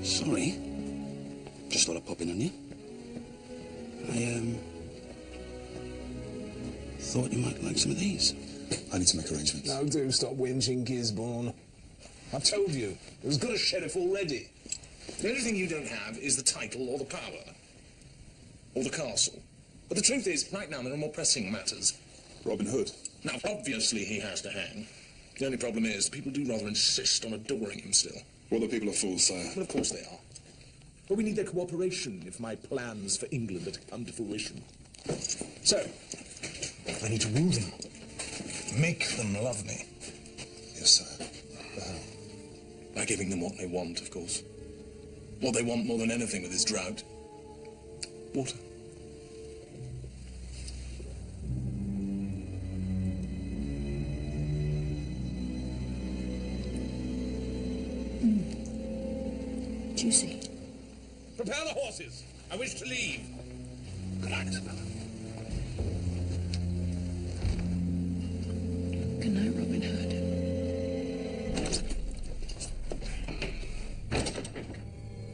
Sorry. Just thought I'd pop in on you. I, thought you might like some of these. I need to make arrangements. No, do stop whinging, Gisborne. I've told you, there's got a sheriff already. The only thing you don't have is the title or the power. Or the castle. But the truth is, right now there are more pressing matters. Robin Hood. Now, obviously he has to hang. The only problem is, people do rather insist on adoring him still. Well, the people are fools, sire. Well, of course they are. But we need their cooperation if my plans for England are to come to fruition. So, I need to woo them. Make them love me. Yes, sire. By giving them what they want, of course. What they want more than anything with this drought. Water. Juicy. Prepare the horses. I wish to leave. Good night, Isabella. Good night, Robin Hood.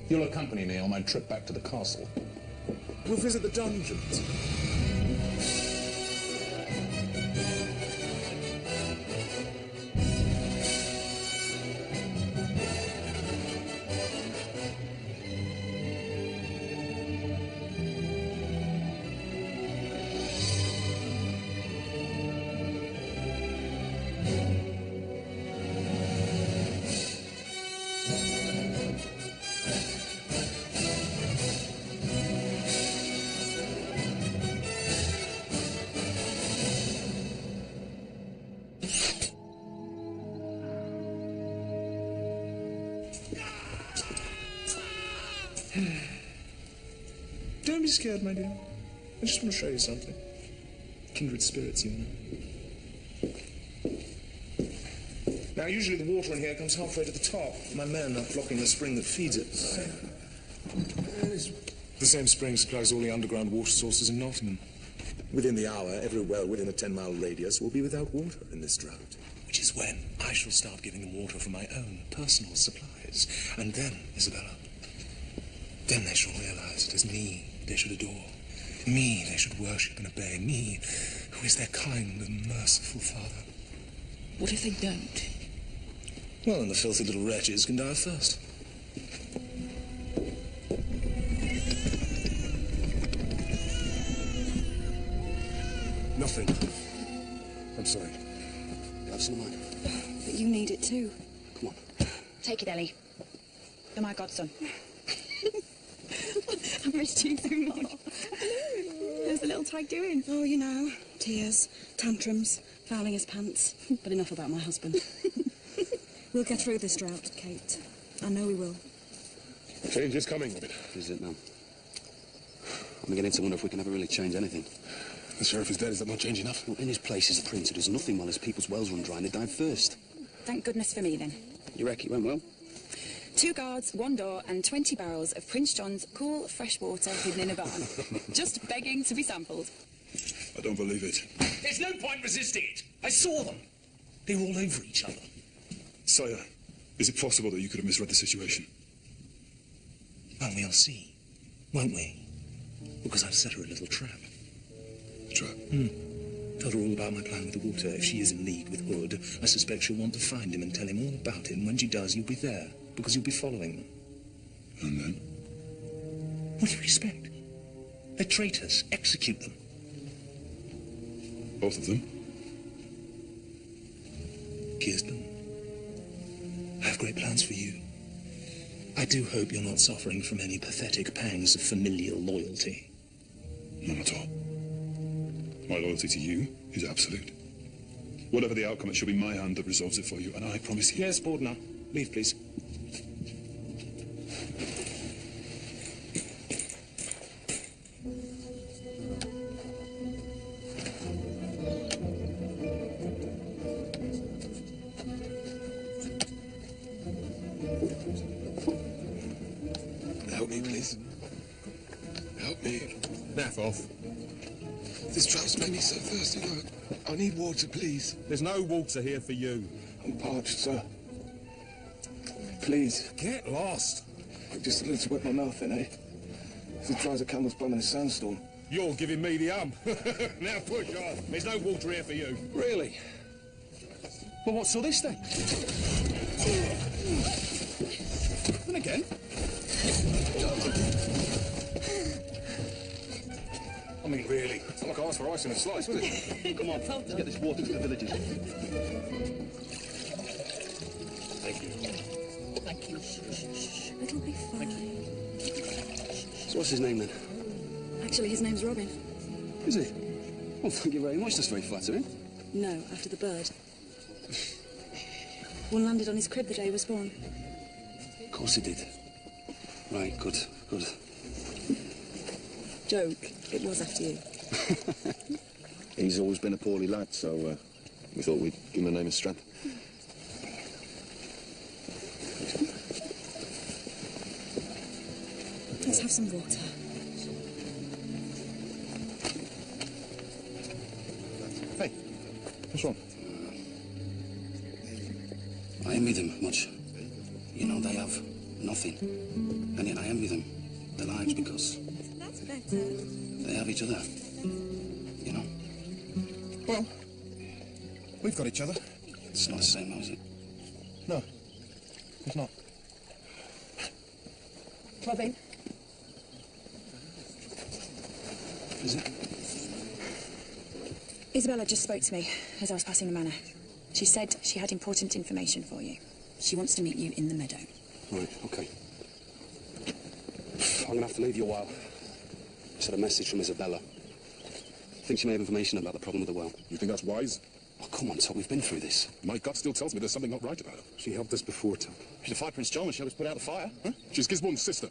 You'll accompany me on my trip back to the castle. We'll visit the dungeons. Don't be scared, my dear. I just want to show you something. Kindred spirits, you know. Now, usually the water in here comes halfway to the top. My men are blocking the spring that feeds it. The same spring supplies all the underground water sources in Nottingham. Within the hour, every well within a 10-mile radius will be without water in this drought. Which is when I shall start giving them water from my own personal supplies. And then, Isabella, then they shall realize it is me they should adore. Me they should worship and obey. Me, who is their kind and merciful father. What if they don't? Well, then the filthy little wretches can die first. Nothing. I'm sorry. Have some of mine. But you need it too. Come on. Take it, Ellie. You're my godson. I've missed you so much. How's the little tag doing? Oh, you know, tears, tantrums, fouling his pants. But enough about my husband. We'll get through this drought, Kate. I know we will. Change is coming, Robin. Is it now? I'm beginning to wonder if we can ever really change anything. The sheriff is dead. Is that not change enough? Well, in his place is the prince who does nothing while his people's wells run dry and they die first. Thank goodness for me, then. You reckon it went well? 2 guards, 1 door, and 20 barrels of Prince John's cool, fresh water hidden in a barn. Just begging to be sampled. I don't believe it. There's no point resisting it. I saw them. They were all over each other. Sire, is it possible that you could have misread the situation? Well, we'll see, won't we? Because I've set her a little trap. Trap? Told her all about my plan with the water. If she is in league with Hood, I suspect she'll want to find him and tell him all about it. And when she does, you'll be there, because you'll be following them. And then? What do you expect? They're traitors. Execute them. Both of them? Gisborne, I have great plans for you. I do hope you're not suffering from any pathetic pangs of familial loyalty. None at all. My loyalty to you is absolute. Whatever the outcome, it shall be my hand that resolves it for you, and I promise you... Yes, Bordner. Leave, please. Help me, please. Help me. Naff off. This drought's made me so thirsty. I need water, please. There's no water here for you. I'm parched, sir. Please. Get lost. Just a little to wet my mouth in, eh? As dry as a camel's bum in a sandstorm. You're giving me the Now push on. There's no water here for you. Really? Well, what's all this then? And again? I mean, really, it's not like I asked for ice in a slice, was it? Come on, let's get this water to the villagers. Thank you. Thank you. It'll be fine. So what's his name then? Actually, his name's Robin. Is he? Well, thank you very much. That's very flattering. No, after the bird. One landed on his crib the day he was born. Of course he did. Right, good, good. Joke. It was after you. He's always been a poorly lad, so we thought we'd give him a name of strength. Let's have some water. Hey, what's wrong? I envy them much. You know, they have nothing. And yet I envy them their lives because That's better. they have each other. You know? Well, we've got each other. It's not the same, though, is it? No, it's not. Robin, Is it? Isabella just spoke to me as I was passing the manor. She said she had important information for you. She wants to meet you in the meadow. Right, okay. I'm gonna have to leave you a while. Just had a message from Isabella. I think she may have information about the problem with the well. You think that's wise? Oh, come on, Tom, we've been through this. My gut still tells me there's something not right about her. She helped us before, Tom. She defied Prince John when she was put out the fire. Huh? She's Gisborne's sister.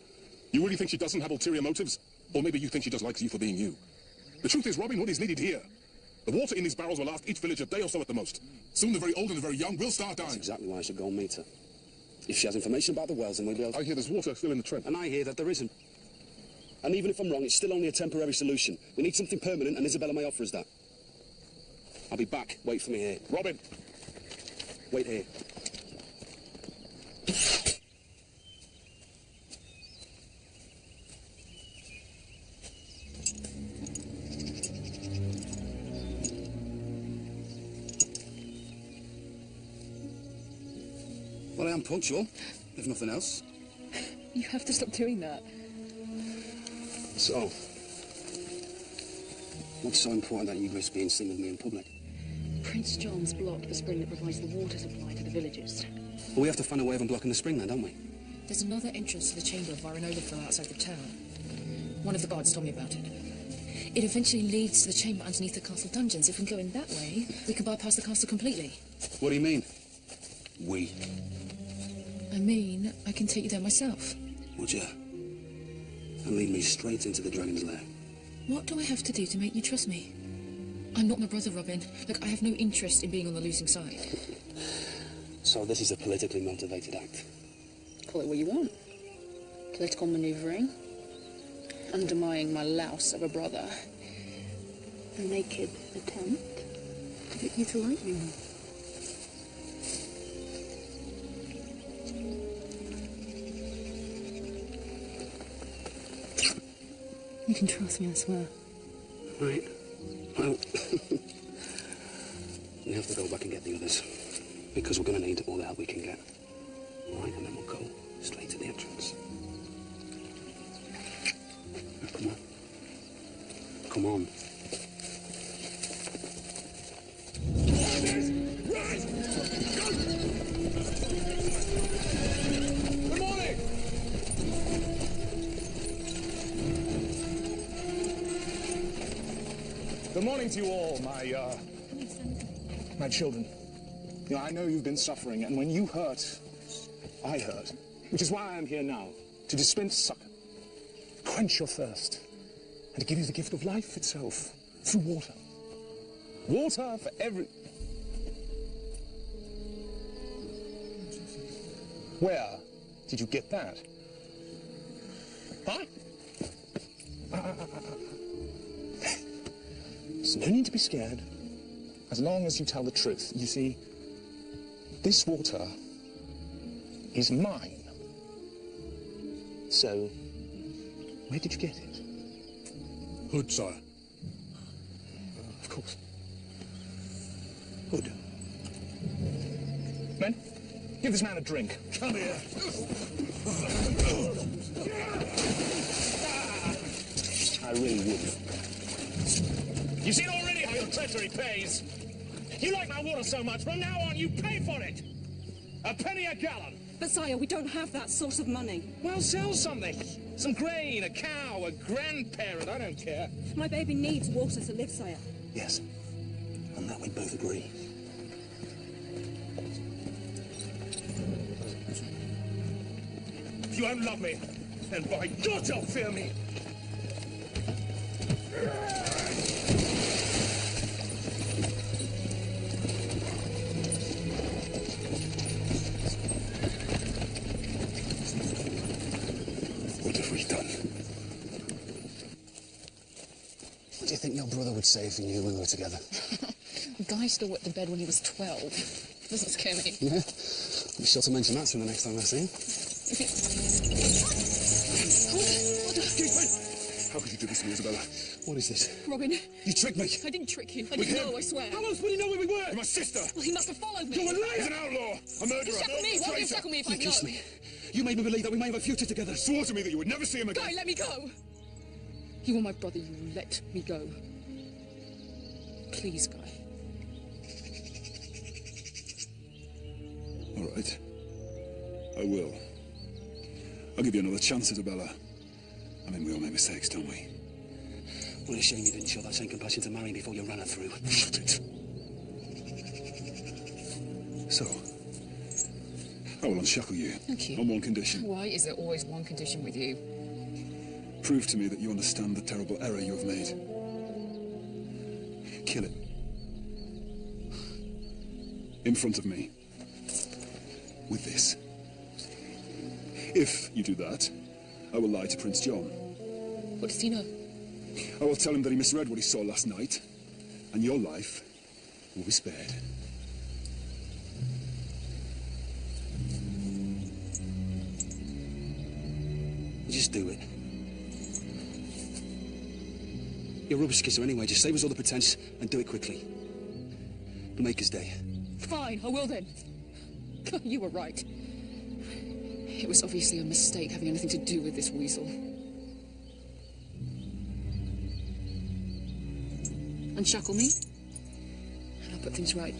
You really think she doesn't have ulterior motives? Or maybe you think she just likes you for being you? The truth is, Robin Hood is needed here. The water in these barrels will last each village a day or so at the most. Soon the very old and the very young will start dying. That's exactly why I should go and meet her. If she has information about the wells, then we'll be able to... I hear there's water still in the Trent. And I hear that there isn't. And even if I'm wrong, it's still only a temporary solution. We need something permanent, and Isabella may offer us that. I'll be back. Wait for me here. Robin! Wait here. Well, I am punctual, if nothing else. You have to stop doing that. So, what's so important that you risk being seen with me in public? Prince John's blocked the spring that provides the water supply to the villagers. Well, we have to find a way of unblocking the spring then, don't we? There's another entrance to the chamber via an overflow outside the town. One of the guards told me about it. It eventually leads to the chamber underneath the castle dungeons. If we go in that way, we can bypass the castle completely. What do you mean? We? I mean, I can take you there myself. Would you? And lead me straight into the dragon's lair. What do I have to do to make you trust me? I'm not my brother, Robin. Look, I have no interest in being on the losing side. So this is a politically motivated act? Call it what you want. Political manoeuvring. Undermining my louse of a brother. A naked attempt to get you to like me. You can trust me, I swear. Right. Well, we have to go back and get the others. Because we're going to need all the help we can get. All right, and then we'll go straight to the entrance. Now, come on. Come on. Good morning! Good morning to you all, my children. You know, I know you've been suffering, and when you hurt, I hurt. Which is why I am here now, to dispense succor, quench your thirst, and to give you the gift of life itself, through water. Water for every... Where did you get that? Huh? So no need to be scared, as long as you tell the truth. You see, this water is mine. So, where did you get it? Hood, sire. Of course. Hood. Men, give this man a drink. Come here. I really would. You've seen already how your treachery pays. You like my water so much, from now on you pay for it. A penny a gallon. But, sire, we don't have that sort of money. Well, sell something. Some grain, a cow, a grandparent, I don't care. My baby needs water to live, sire. Yes. On that we both agree. If you won't love me, then by God you'll fear me. What have we done? What do you think your brother would say if he knew we were together? Guy still wet the bed when he was 12. Doesn't scare me. Yeah? Be sure to mention that to him the next time I see him. How could you do this to me, Isabella? What is this? Robin, You tricked me! I didn't trick you. I didn't know, I swear. How else would he know where we were? You're my sister! Well, he must have followed me. You're a He's liar! an outlaw! A murderer! Shackle me! Why would you shackle me if I You kissed know? me. You made me believe that we may have a future together. Swore to me that you would never see him again! Guy, let me go! You were my brother, you let me go. Please, Guy. All right. I will. I'll give you another chance, Isabella. I mean, we all make mistakes, don't we? What a shame you didn't show that same compassion to Marion before you ran her through. Shut it. So, I will unshackle you. Thank you. On one condition. Why is there always one condition with you? Prove to me that you understand the terrible error you have made. Kill it. In front of me. With this. If you do that, I will lie to Prince John. What does he know? I will tell him that he misread what he saw last night, and your life will be spared. Just do it. You're a rubbish kisser anyway. Just save us all the pretense and do it quickly. It'll make his day. Fine, I will then. You were right. It was obviously a mistake having anything to do with this weasel. Unshackle me, and I'll put things right.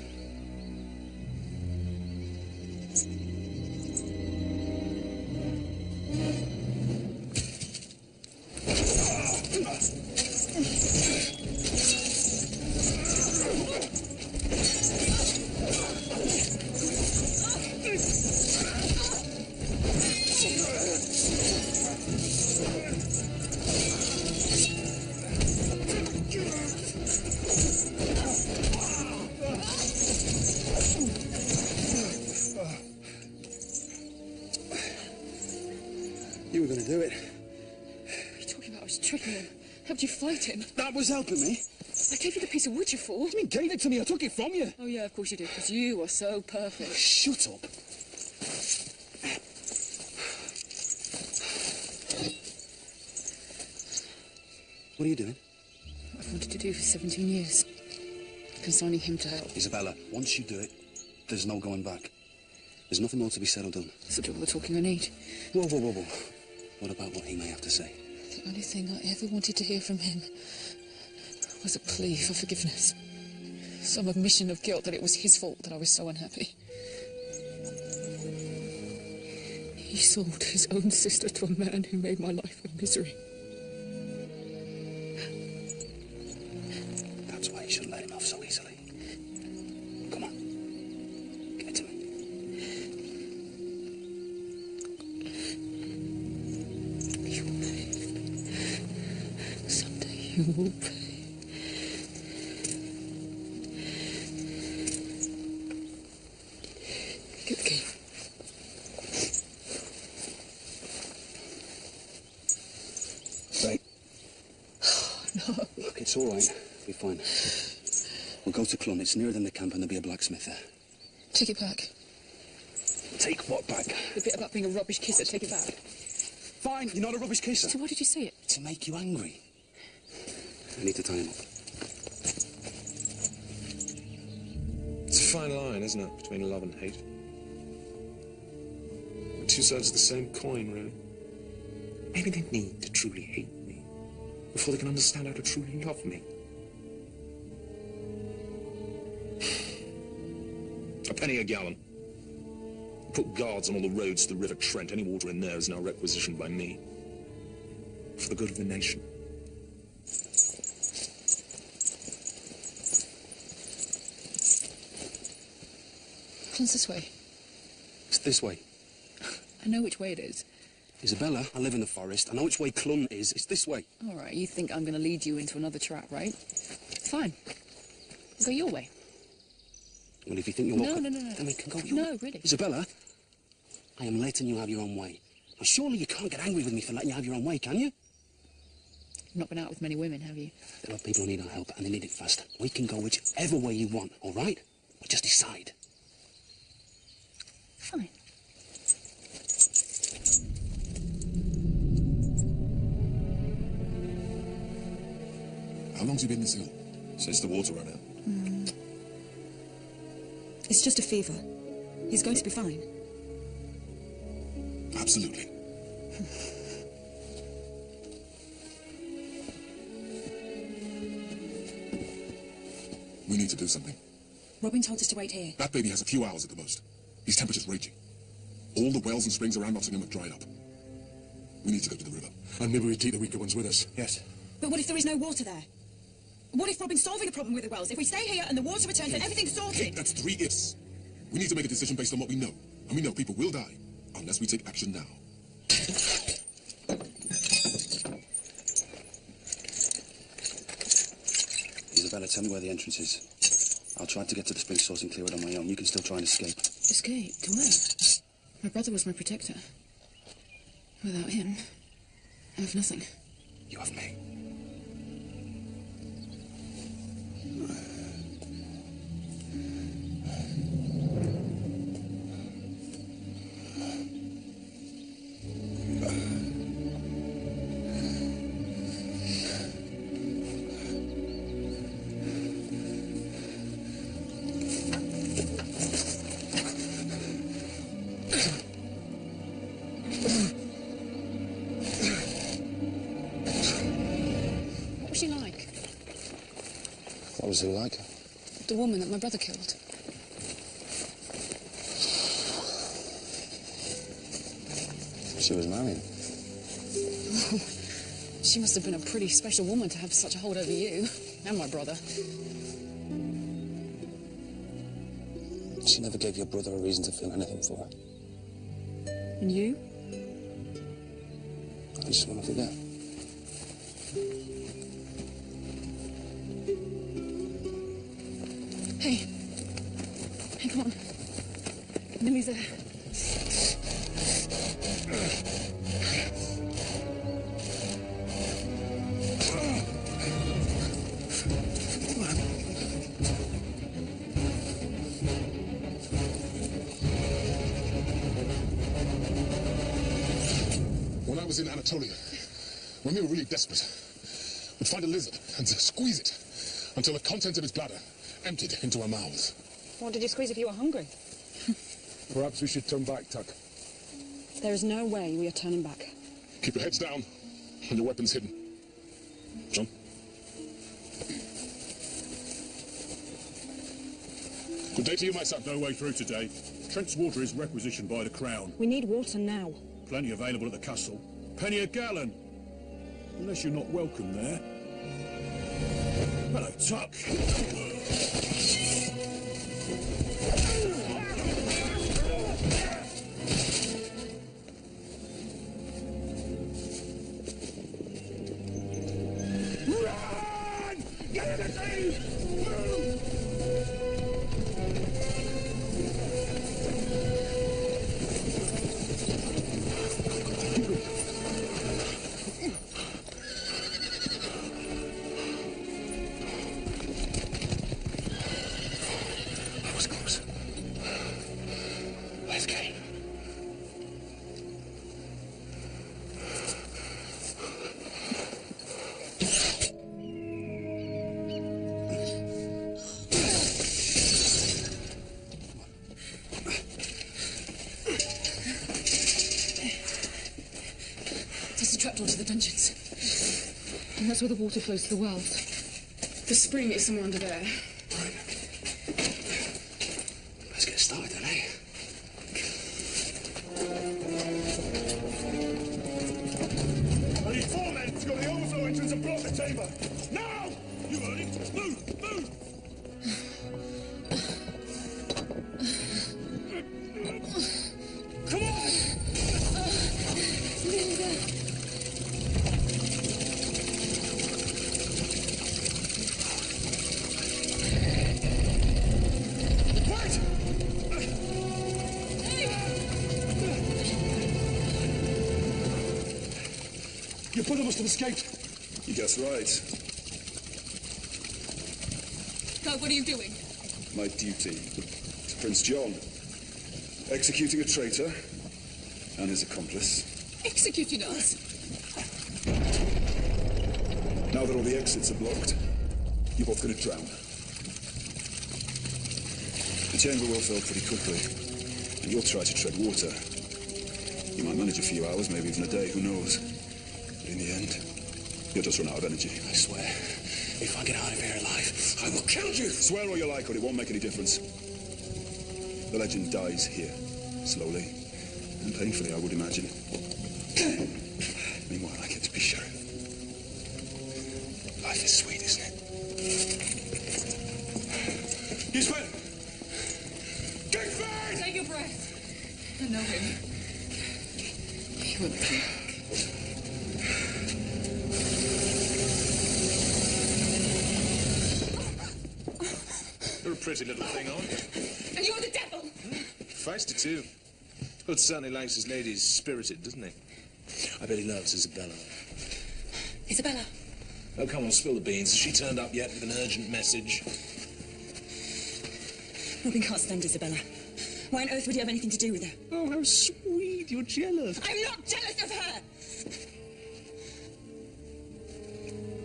You were going to do it. What are you talking about? I was tricking him. Helped you fight him. That was helping me. I gave you the piece of wood you fought. What do you mean gave it to me? I took it from you. Oh yeah, of course you did, because you are so perfect. Shut up. What are you doing? What I've wanted to do for 17 years. Consigning him to hell. Isabella, once you do it, there's no going back. There's nothing more to be said or done. This will do all the talking I need. Whoa, whoa, whoa, whoa. What about what he may have to say? The only thing I ever wanted to hear from him was a plea for forgiveness. Some admission of guilt that it was his fault that I was so unhappy. He sold his own sister to a man who made my life a misery. That's why you shouldn't let him off so easily. Come on. Give it to me. You will pay. Someday you will pay. Get the key. Right. No. Look, it's all right. We'll be fine. We'll go to Clun. It's nearer than the camp and there'll be a blacksmith there. Take it back. Take what back? The bit about being a rubbish kisser, take it back. fine. You're not a rubbish kisser. So why did you say it? To make you angry. I need to tie him up. It's a fine line, isn't it, between love and hate? Two sides of the same coin, really. Maybe they need to truly hate me before they can understand how to truly love me. A penny a gallon. Put guards on all the roads to the River Trent. Any water in there is now requisitioned by me. For the good of the nation. Clun's this way. It's this way. I know which way it is. Isabella, I live in the forest. I know which way Clun is. It's this way. All right, you think I'm going to lead you into another trap, right? Fine. I'll go your way. Well, if you think you're No, more... no, no, no. Then we can go your No, way. really. Isabella, I am letting you have your own way. Now, surely you can't get angry with me for letting you have your own way, can you? You've not been out with many women, have you? There are people who need our help, and they need it fast. We can go whichever way you want, all right? We just decide. Fine. How long's he been this ill? Since the water ran out. It's just a fever. He's going to be fine. Absolutely. We need to do something. Robin told us to wait here. That baby has a few hours at the most. His temperature's raging. All the wells and springs around Nottingham have dried up. We need to go to the river. And maybe we take the weaker ones with us. Yes. But what if there is no water there? What if Robin's solving a problem with the wells? If we stay here and the water returns and everything's sorted? Kate, that's 3 ifs. We need to make a decision based on what we know. And we know people will die unless we take action now. Isabella, tell me where the entrance is. I'll try to get to the spring source and clear it on my own. You can still try and escape. Escape? To where? My brother was my protector. Without him, I have nothing. You have me. What was she like? What was he like? The woman that my brother killed. She was married. She must have been a pretty special woman to have such a hold over you and my brother. She never gave your brother a reason to feel anything for her. And you? I just want to forget. Hey. Hey, come on. Lily's there. When I was in Anatolia, when we were really desperate, we'd find a lizard and squeeze it until the contents of its bladder emptied into our mouths. What did you squeeze if you were hungry? Perhaps we should turn back, Tuck. There is no way we are turning back. Keep your heads down and your weapons hidden. John? Good day to you, my son. No way through today. Trent's water is requisitioned by the Crown. We need water now. Plenty available at the castle. Penny a gallon. Unless you're not welcome there. Hello, Tuck. Run! Get in the cave! That was close. Where's Kate? trapdoor to the dungeons. And that's where the water flows to the wells. The spring is somewhere under there. Right. Let's get started then, eh? I need 4 men to go to the overflow entrance and block the chamber. Now! You heard it. Move! Move! Come on! Linda. Wait! Your brother must have escaped. You guess right. God, what are you doing? My duty to Prince John. Executing a traitor and his accomplice. Executing us? Now that all the exits are blocked, you're both going to drown. The chamber will fill pretty quickly, and you'll try to tread water. You might manage a few hours, maybe even a day, who knows? But in the end, you'll just run out of energy. I swear, if I get out of here alive, I will kill you! Swear all you like, or it won't make any difference. The legend dies here, slowly and painfully, I would imagine. Meanwhile, I get to be sheriff. Life is sweet, isn't it? Giswen! Giswen! Take your breath. I know him. He won't come back. You're a pretty little thing, aren't you? And you're the devil! Feisty, too. But certainly likes his ladies spirited, doesn't he? I bet he loves Isabella. Isabella? Oh, come on, spill the beans. Has she turned up yet with an urgent message? Robin can't stand Isabella. Why on earth would he have anything to do with her? Oh, how sweet. You're jealous. I'm not jealous of her!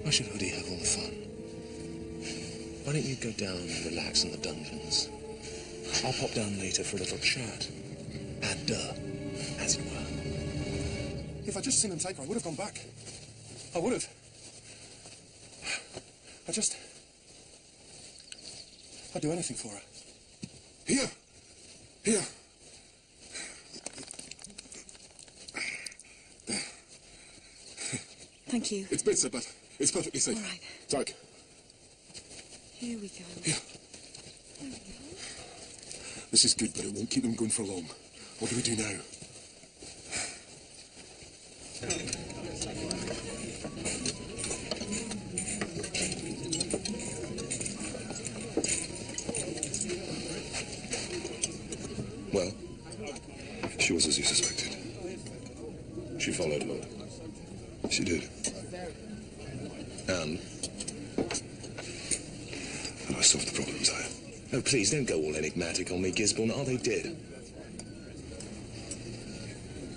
Why should Hoodie have all the fun? Why don't you go down and relax in the dungeons? I'll pop down later for a little chat. As it were. If I'd just seen him take her, I would have gone back. I would have. I'd do anything for her. Here! Here! Thank you. It's bitter, but it's perfectly safe. All right. Take. Here we go. Here. This is good, but it won't keep them going for long. What do we do now? Well, she was as you suspected. She followed Lord. She did. And? And I solved the problems I had. Oh, please, don't go all enigmatic on me, Gisborne. Are they dead?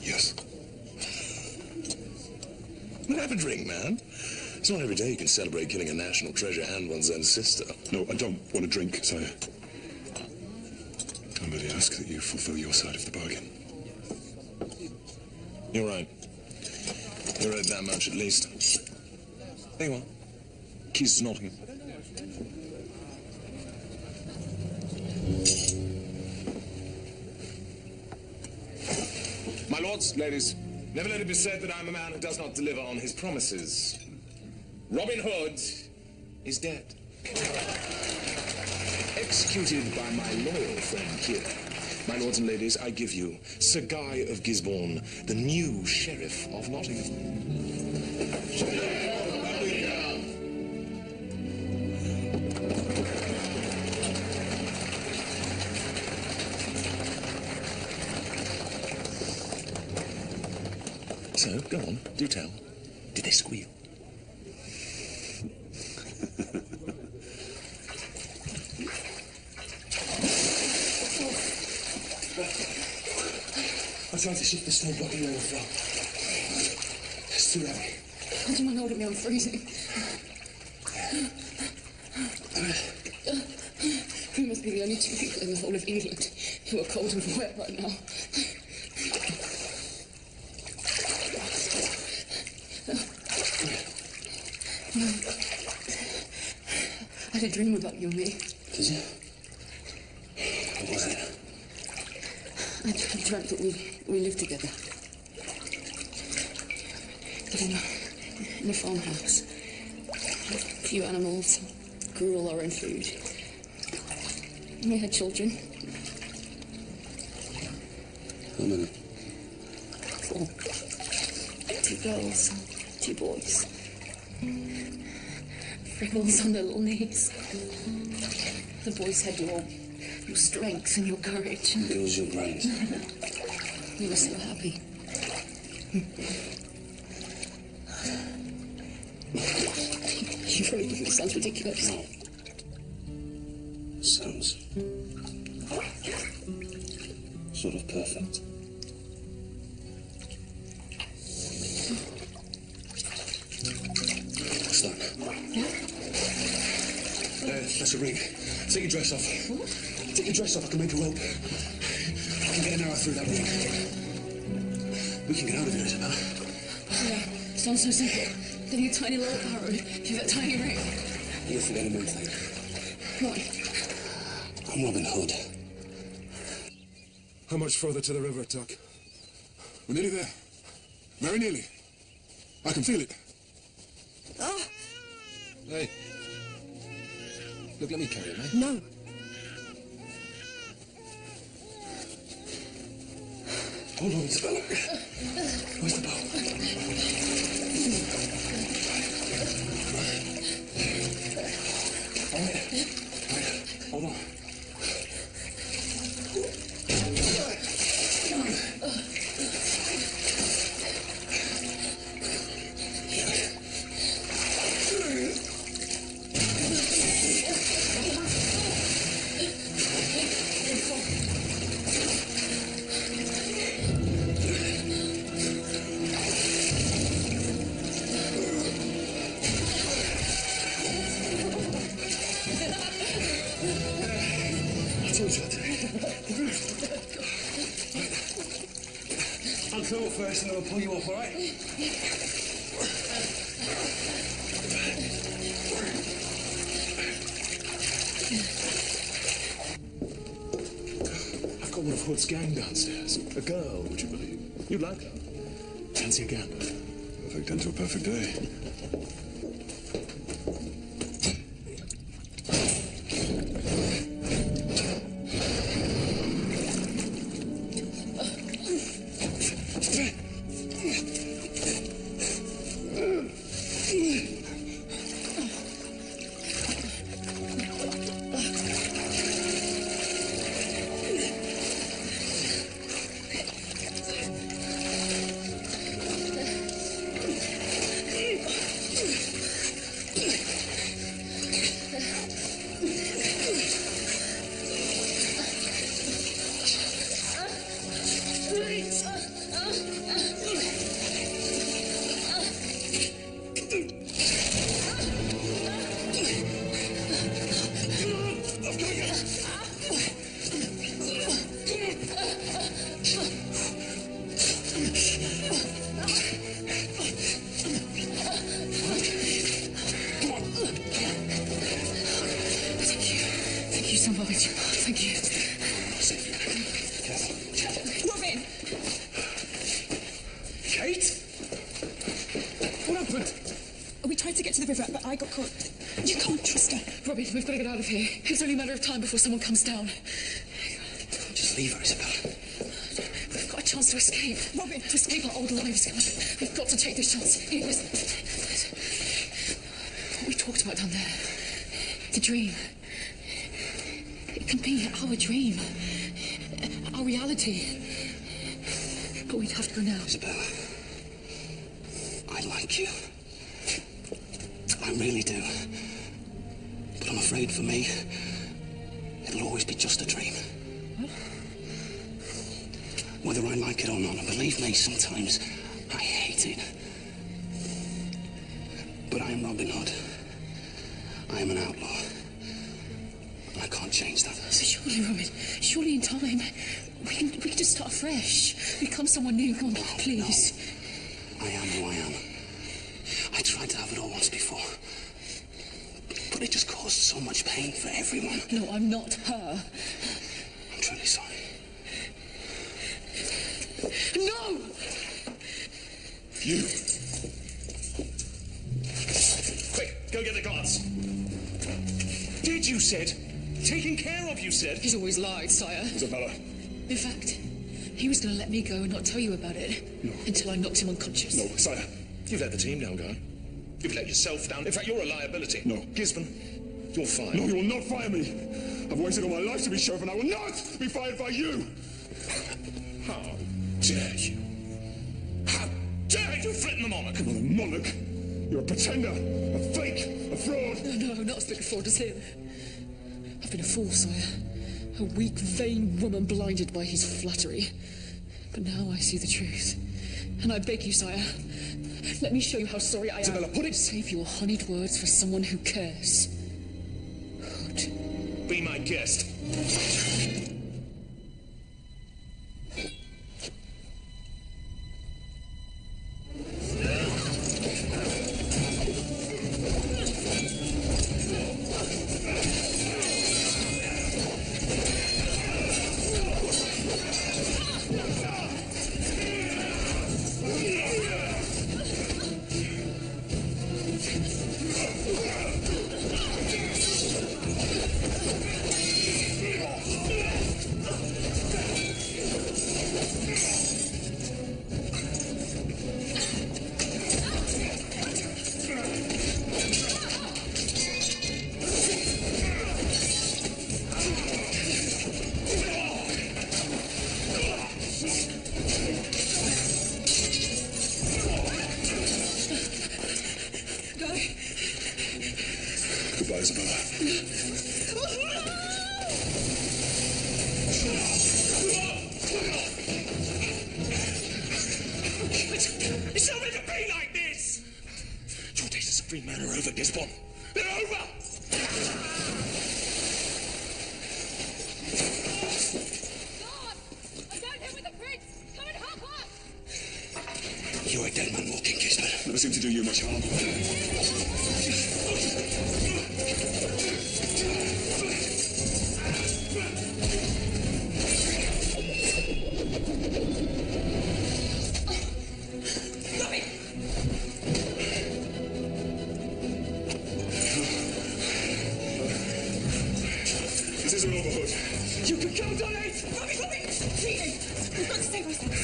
Yes. Well, have a drink, man. It's not every day you can celebrate killing a national treasure and one's own sister. No, I don't want to drink, sire. I merely ask that you fulfill your side of the bargain. You're right. You're owed that much, at least. There you are. Keys to Nottingham. My lords, ladies, never let it be said that I'm a man who does not deliver on his promises. Robin Hood is dead. Executed by my loyal friend here. My lords and ladies, I give you Sir Guy of Gisborne, the new Sheriff of Nottingham. So, go on, do tell. Did they squeal? I tried to shift the stone block in the overflow. It's too heavy. Would you mind holding me? I'm freezing. We must be the only two people in the whole of England who are cold and wet right now. I had a dream about you and me. Did you? What was it? I dreamt that we lived together. In a farmhouse. A few animals. Grew all our own food. And we had children. How many? 4. 2 girls, 2 boys. Freckles on their little knees. The boys had your strength and your courage. It was your brains. We were so happy. You probably think it sounds ridiculous. No. Sounds sort of perfect. What's that? That's a ring. Take your dress off. What? Take your dress off. I can make a rope. I can get an arrow through that ring. We can get out of here, Isabella. Yeah, sounds so simple. Getting a tiny little arrow through that tiny ring. You're forgetting one thing. What? I'm Robin Hood. How much further to the river, Tuck? We're nearly there. Very nearly. I can feel it. Oh, Hey. Look, let me carry it, mate. no. Hold on, Isabella. Where's the bow? All right. Hold on. Uncle first, and then I'll pull you off, all right? I've got one of Hood's gang downstairs. A girl, would you believe? You'd like her. Fancy a gander. Perfect end to a perfect day. Thank you so much. Thank you. Robin! Kate? What happened? We tried to get to the river, but I got caught. You can't trust her. Robin, we've got to get out of here. It's only a matter of time before someone comes down. Just leave her, Isabella. We've got a chance to escape. Robin. To escape our old lives. We've got to take this chance. Here, listen. What we talked about down there. The dream. It can be our dream. Our reality. But we'd have to go now. Isabella, I like you. I really do. But I'm afraid for me, it'll always be just a dream. What? Whether I like it or not, and believe me, sometimes I hate it. But I am Robin Hood. I am an outlaw. And I can't change that. So surely, Robin, surely in time, we can just start fresh. Become someone new. Come on, please. No. I am who I am. I tried to have it all once before. But it just caught caused so much pain for everyone. No, I'm not her. I'm truly sorry. No! You! Quick, go get the guards. Did, you said? Taking care of, you said? He's always lied, sire. Isabella. In fact, he was going to let me go and not tell you about it. No. Until I knocked him unconscious. No, sire. You've let the team down, Guy. You've let yourself down. In fact, you're a liability. No. Gisborne, you're fired. No, you will not fire me. I've waited all my life to be sheriff, and I will not be fired by you. How dare you? How dare you threaten the monarch? You're not a monarch. You're a pretender, a fake, a fraud. No, not as big a fraud as him. I've been a fool, sire. A weak, vain woman blinded by his flattery. But now I see the truth. And I beg you, sire, let me show you how sorry I am. Isabella, put it... Save your honeyed words for someone who cares. Good. Be my guest. Goodbye, Isabella. It's not meant to be like this! Your days as a free man are over, Gisborne. They're over! I'm down here with the prince! Come and help us! You're a dead man walking, Gisborne. Never seemed to do you much harm. This isn't over, Hood. You can count on it! Bobby! Please! We've got to save ourselves.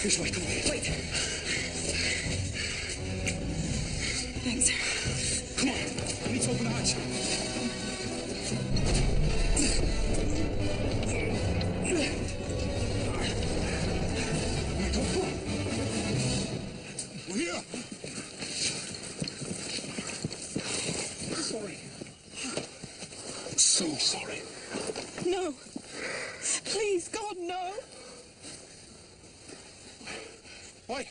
This way, come on. Wait. Thanks. Come on. We need to open the hatch. We're here. Sorry. So sorry. No. Please, God, no. Why?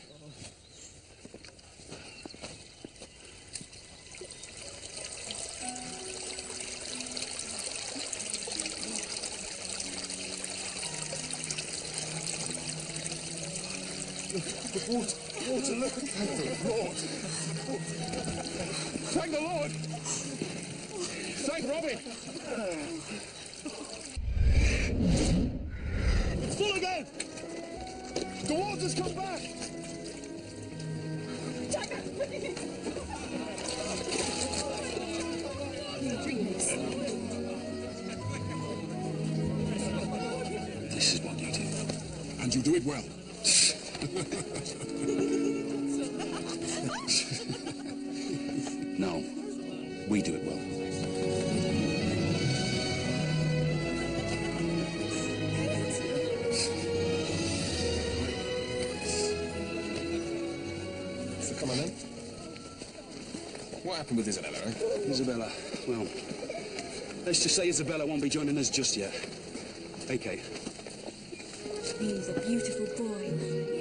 Water, look. Thank the Lord. Thank the Lord. Thank Robbie. It's full again. The water's come back. This is what you do. And you do it well. No, we do it well. So come on then. What happened with Isabella, eh? Isabella, well, let's just say Isabella won't be joining us just yet. Hey, Kate. He's a beautiful boy.